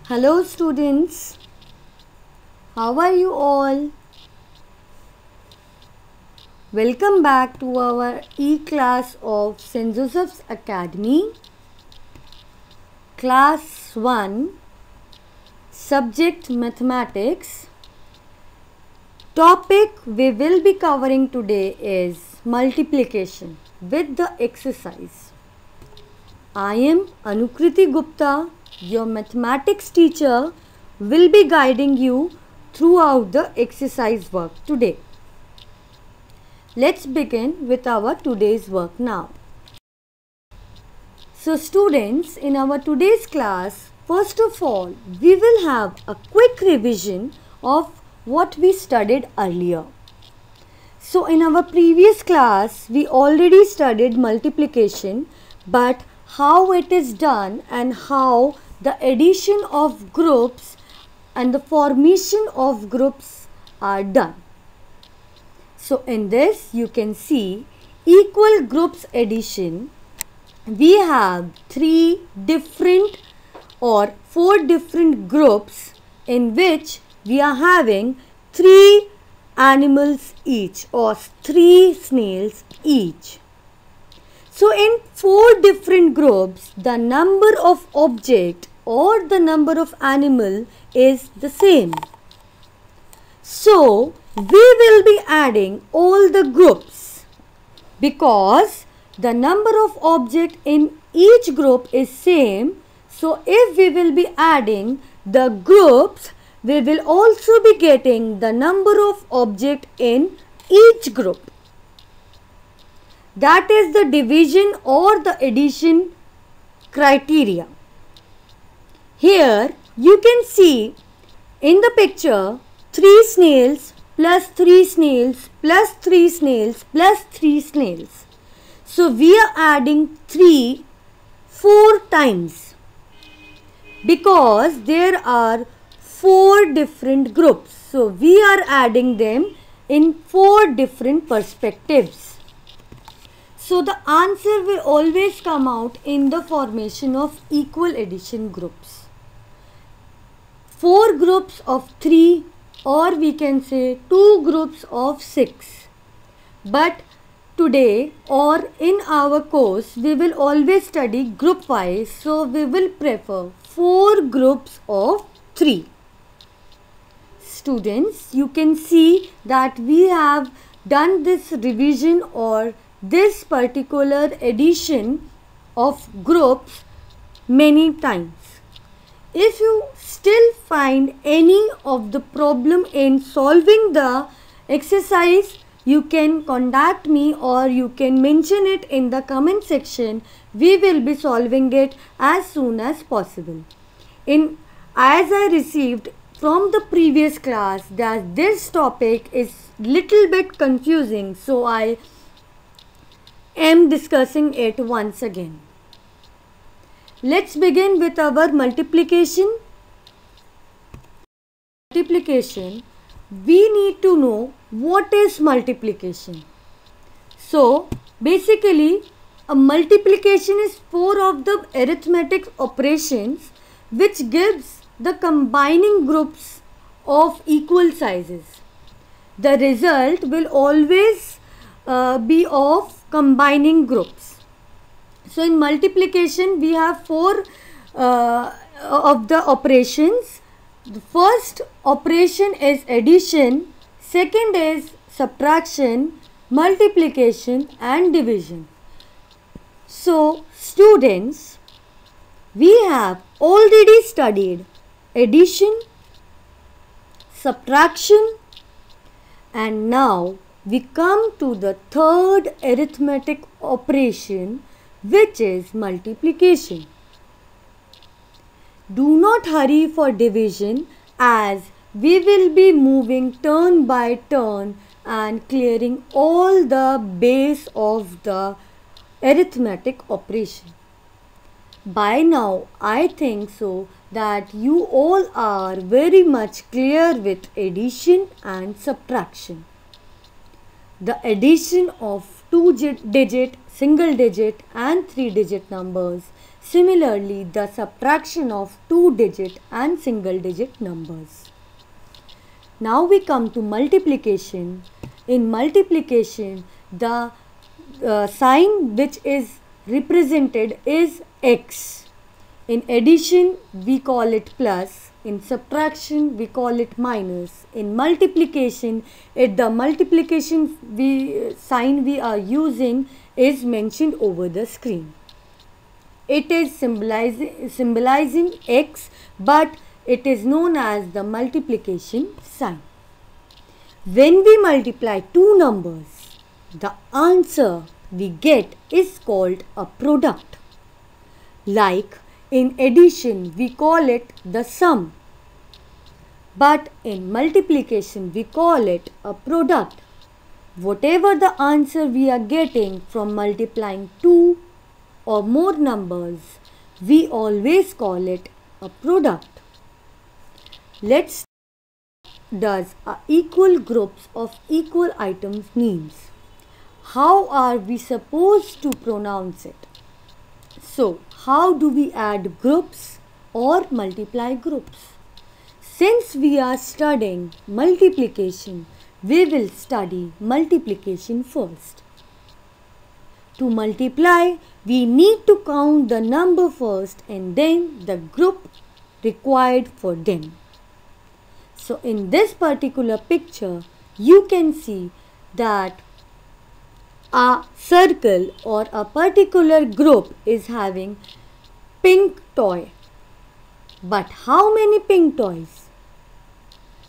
Hello students, how are you all? Welcome back to our e-class of St.JOSEPH'S Academy, Class 1, Subject Mathematics. Topic we will be covering today is multiplication with the exercise. I am Anukriti Gupta, your mathematics teacher, will be guiding you throughout the exercise work today. Let's begin with our today's work now. So students, in our today's class, first of all, we will have a quick revision of what we studied earlier. So in our previous class, we already studied multiplication, but how it is done and how the addition of groups and the formation of groups are done. So in this you can see equal groups addition. We have 4 different groups in which we are having 3 animals each or 3 snails each. So in 4 different groups, the number of object or the number of animal is the same. So we will be adding all the groups because the number of object in each group is same. So if we will be adding the groups, we will also be getting the number of object in each group. That is the division or the addition criteria. Here you can see in the picture 3 snails plus 3 snails plus 3 snails plus 3 snails. So we are adding 3 4 times because there are 4 different groups. So we are adding them in 4 different perspectives. So the answer will always come out in the formation of equal addition groups. 4 groups of 3 or we can say 2 groups of 6. But today or in our course we will always study group wise. So we will prefer 4 groups of 3. Students, you can see that we have done this revision or this particular addition of groups many times. If you still find any of the problem in solving the exercise, you can contact me or you can mention it in the comment section. We will be solving it as soon as possible. As I received from the previous class that this topic is little bit confusing, so I am discussing it once again. Let's begin with our multiplication. Multiplication, we need to know what is multiplication. So basically a multiplication is 4 of the arithmetic operations which gives the combining groups of equal sizes. The result will always be of combining groups. So in multiplication we have 4 of the operations. The first operation is addition, second is subtraction, multiplication and division. So students, we have already studied addition, subtraction, and now we come to the third arithmetic operation, which is multiplication. Do not hurry for division as we will be moving turn by turn and clearing all the base of the arithmetic operation. By now, I think so that you all are very much clear with addition and subtraction. The addition of 2-digit, single digit and 3-digit numbers Similarly, the subtraction of two-digit and single-digit numbers. Now we come to multiplication. In multiplication, the sign which is represented is x. In addition, we call it plus. In subtraction, we call it minus. In multiplication, the multiplication sign we are using is mentioned over the screen. It is symbolizing x, but it is known as the multiplication sign. When we multiply two numbers, the answer we get is called a product. Like in addition, we call it the sum, but in multiplication, we call it a product. Whatever the answer we are getting from multiplying two or more numbers, we always call it a product. Let's does equal groups of equal items means. How are we supposed to pronounce it? So, how do we add groups or multiply groups? Since we are studying multiplication, we will study multiplication first. To multiply, we need to count the number first and then the group required for them. So in this particular picture, you can see that a circle or a particular group is having pink toy. But how many pink toys?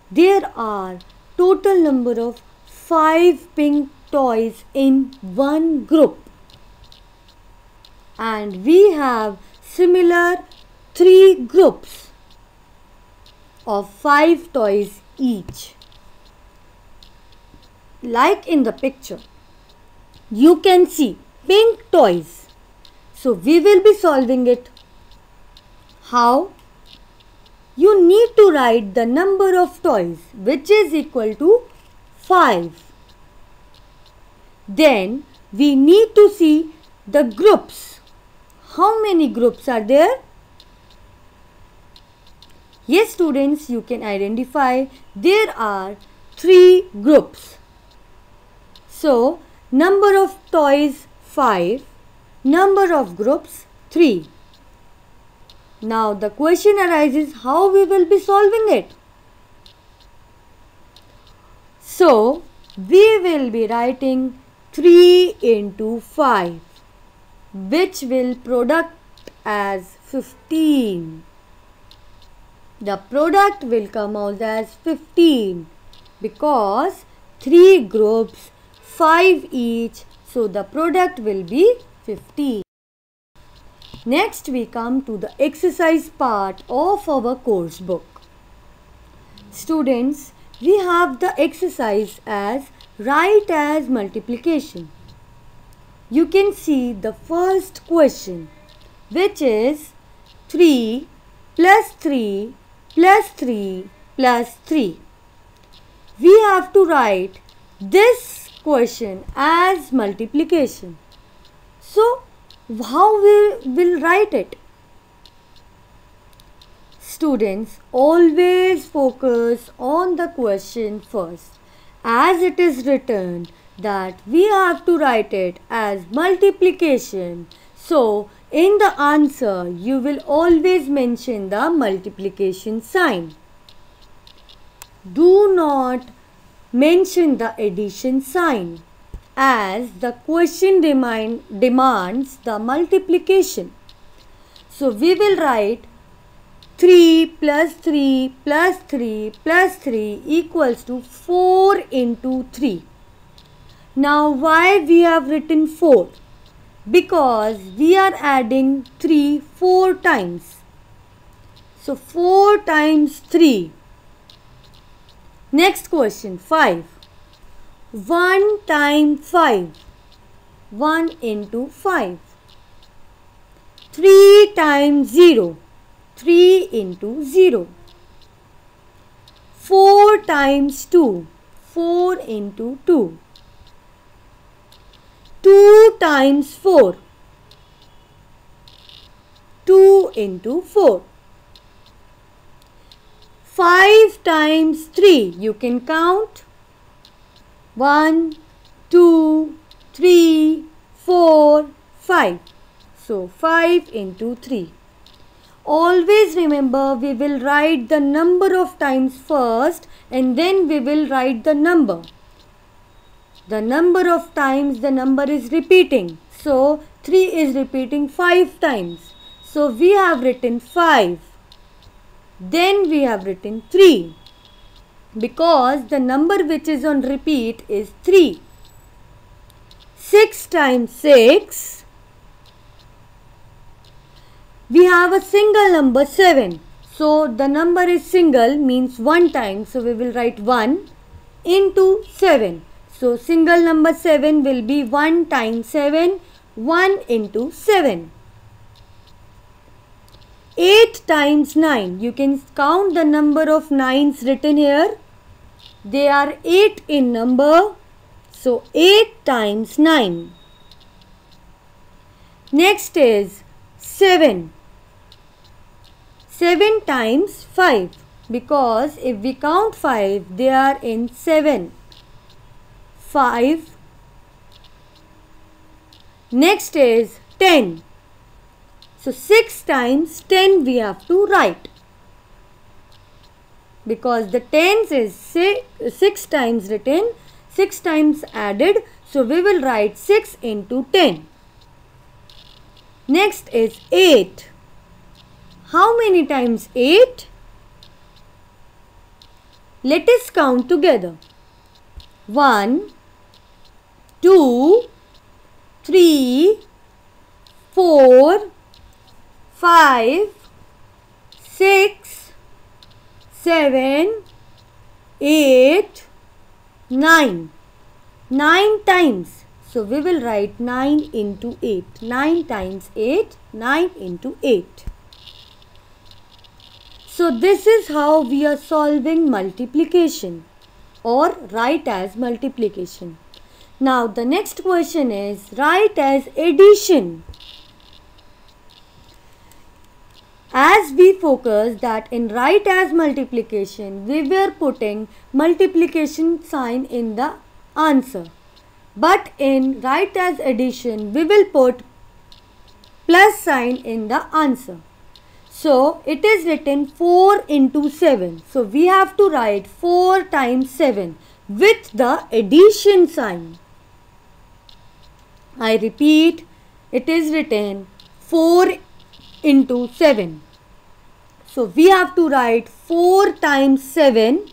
There are total number of 5 pink toys in one group. And we have similar 3 groups of 5 toys each. Like in the picture, you can see pink toys. So we will be solving it. How? You need to write the number of toys, which is equal to 5. Then we need to see the groups. How many groups are there? Yes, students, you can identify there are 3 groups. So, number of toys 5, number of groups 3. Now, the question arises how we will be solving it. So, we will be writing 3 into 5, which will product as 15. The product will come out as 15 because 3 groups, 5 each, so the product will be 15. Next we come to the exercise part of our course book. Students, we have the exercise as write as multiplication. You can see the first question, which is 3 plus 3 plus 3 plus 3. We have to write this question as multiplication. So, how we will write it? Students, always focus on the question first, as it is written that we have to write it as multiplication. So, in the answer, you will always mention the multiplication sign. Do not mention the addition sign, as the question demands the multiplication. So, we will write 3 plus 3 plus 3 plus 3 equals to 4 into 3. Now, why we have written 4? Because we are adding 3 4 times. So, 4 times 3. Next question, 5. 1 times 5. 1 into 5. 3 times 0. 3 into 0. 4 times 2. 4 into 2. 2 times 4. 2 into 4. 5 times 3. You can count 1, 2, 3, 4, 5. So 5 into 3. Always remember, we will write the number of times first and then we will write the number. The number of times the number is repeating. So 3 is repeating 5 times. So we have written 5. Then we have written 3. Because the number which is on repeat is 3. 6 times 6. We have a single number 7. So the number is single means 1 time. So we will write 1 into 7. So single number 7 will be 1 times 7. 1 into 7. 8 times 9. You can count the number of 9s written here. They are 8 in number. So 8 times 9. Next is 7. 7 times 5. Because if we count 5, they are in 7. 5. Next is 10. So 6 times 10 we have to write. Because the tens is 6 times written, 6 times added. So we will write 6 into 10. Next is 8. How many times 8? Let us count together. 1, 2, 3, 4, 5, 6, 7, 8, 9. 9 times. So we will write 9 into 8. 9 times 8, 9 into 8. So this is how we are solving multiplication or write as multiplication. Now the next question is write as addition. As we focus that in write as multiplication, we were putting multiplication sign in the answer. But in write as addition, we will put plus sign in the answer. So it is written 4 into 7. So we have to write 4 times 7 with the addition sign. I repeat, it is written 4 into 7. So we have to write 4 times 7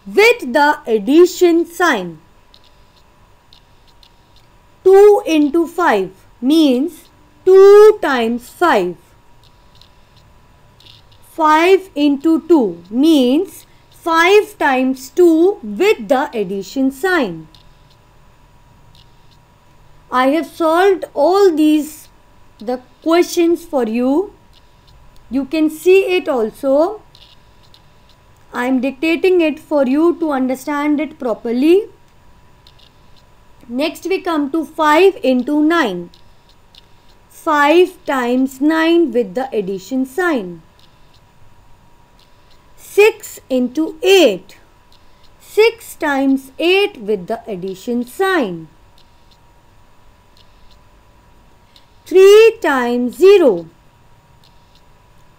with the addition sign. 2 into 5 means 2 times 5. 5 into 2 means 5 times 2 with the addition sign. I have solved all these the questions for you. You can see it also. I am dictating it for you to understand it properly. Next we come to 5 into 9. 5 times 9 with the addition sign. 6 into 8. 6 times 8 with the addition sign. 3 times 0.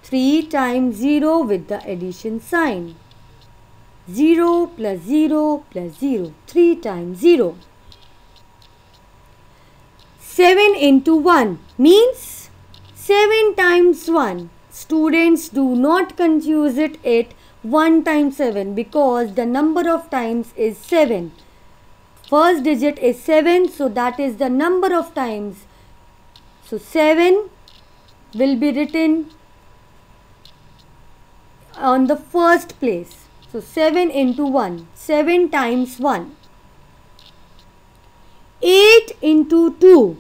3 times 0 with the addition sign. 0 plus 0 plus 0. 3 times 0. 7 into 1 means 7 times 1. Students, do not confuse it at 1 times 7 because the number of times is 7. First digit is 7, so that is the number of times. So 7 will be written on the first place. So 7 into 1. 7 times 1. 8 into 2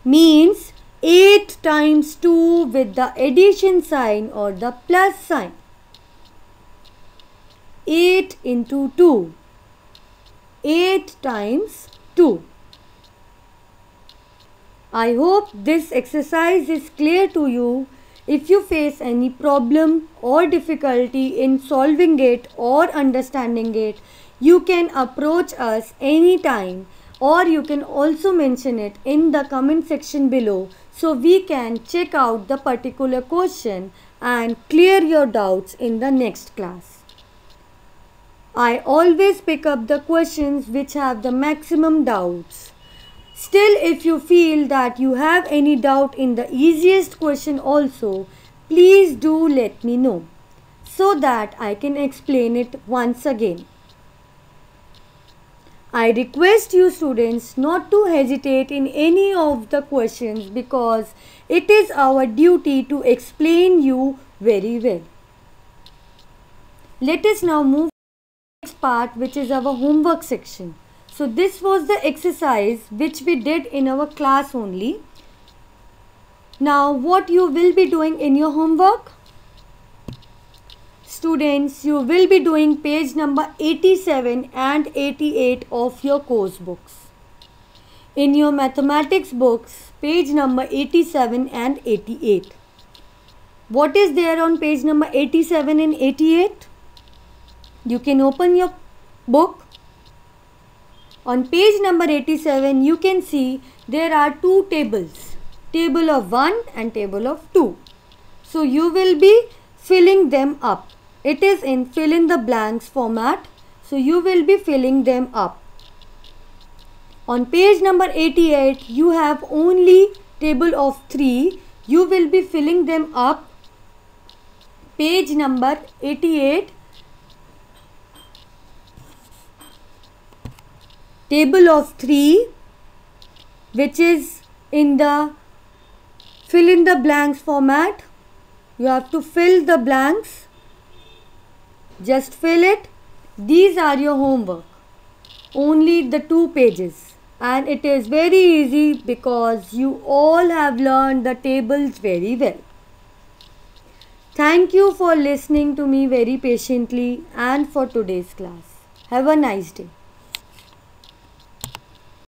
means 8 times 2 with the addition sign or the plus sign. 8 into 2. 8 times 2. I hope this exercise is clear to you. If you face any problem or difficulty in solving it or understanding it, you can approach us anytime, or you can also mention it in the comment section below so we can check out the particular question and clear your doubts in the next class. I always pick up the questions which have the maximum doubts. Still, if you feel that you have any doubt in the easiest question also, please do let me know so that I can explain it once again. I request you students not to hesitate in any of the questions because it is our duty to explain you very well. Let us now move part, which is our homework section. So this was the exercise which we did in our class only. Now what you will be doing in your homework? Students, you will be doing page number 87 and 88 of your course books. In your mathematics books, page number 87 and 88. What is there on page number 87 and 88? You can open your book. On page number 87, you can see there are two tables. Table of 1 and table of 2. So you will be filling them up. It is in fill in the blanks format. So you will be filling them up. On page number 88, you have only table of 3. You will be filling them up. Page number 88. Table of 3, which is in the fill in the blanks format. You have to fill the blanks. Just fill it. These are your homework. Only the 2 pages. And it is very easy because you all have learned the tables very well. Thank you for listening to me very patiently and for today's class. Have a nice day.